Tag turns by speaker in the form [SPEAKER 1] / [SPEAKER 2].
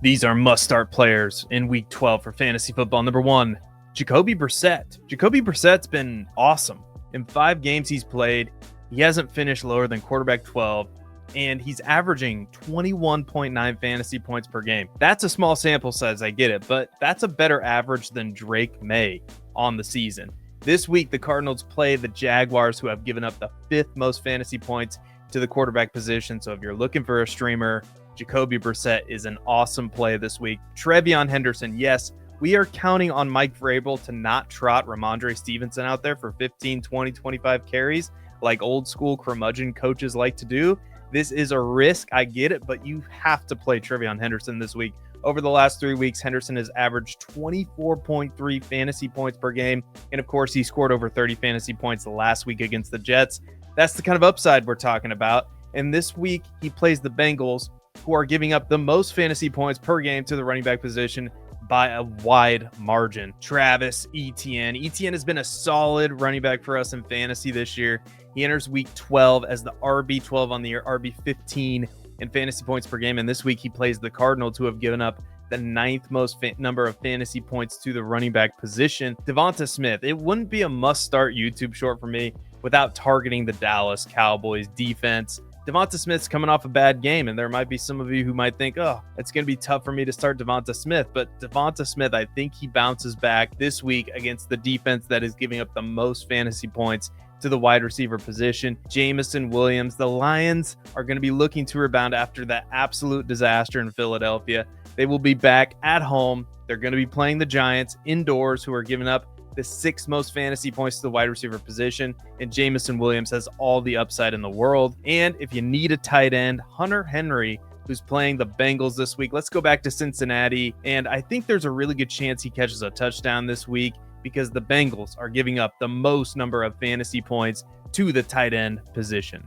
[SPEAKER 1] These are must-start players in Week 12 for fantasy football. Number 1, Jacoby Brissett. Jacoby Brissett's been awesome. In 5 games he's played, he hasn't finished lower than quarterback 12, and he's averaging 21.9 fantasy points per game. That's a small sample size, I get it, but that's a better average than Drake May on the season. This week, the Cardinals play the Jaguars, who have given up the 5th most fantasy points to the quarterback position. So if you're looking for a streamer, Jacoby Brissett is an awesome play this week. Trevion Henderson, yes, we are counting on Mike Vrabel to not trot Ramondre Stevenson out there for 15, 20, 25 carries like old school curmudgeon coaches like to do. This is a risk, I get it, but you have to play Trevion Henderson this week. Over the last 3 weeks, Henderson has averaged 24.3 fantasy points per game. And of course, he scored over 30 fantasy points the last week against the Jets. That's the kind of upside we're talking about. And this week, he plays the Bengals, who are giving up the most fantasy points per game to the running back position by a wide margin. Travis Etienne. Etienne has been a solid running back for us in fantasy this year. He enters week 12 as the RB12 on the year, RB15 in fantasy points per game. And this week he plays the Cardinals, who have given up the 9th most number of fantasy points to the running back position. Devonta Smith. It wouldn't be a must-start YouTube short for me without targeting the Dallas Cowboys defense. Devonta Smith's coming off a bad game, and there might be some of you who might think, oh, it's going to be tough for me to start Devonta Smith. But Devonta Smith, I think he bounces back this week against the defense that is giving up the most fantasy points to the wide receiver position. Jameson Williams. The Lions are going to be looking to rebound after that absolute disaster in Philadelphia. They will be back at home. They're going to be playing the Giants indoors, who are giving up the 6th most fantasy points to the wide receiver position, and Jameson Williams has all the upside in the world. And if you need a tight end, Hunter Henry, who's playing the Bengals this week. Let's go back to Cincinnati, and I think there's a really good chance he catches a touchdown this week because the Bengals are giving up the most number of fantasy points to the tight end position.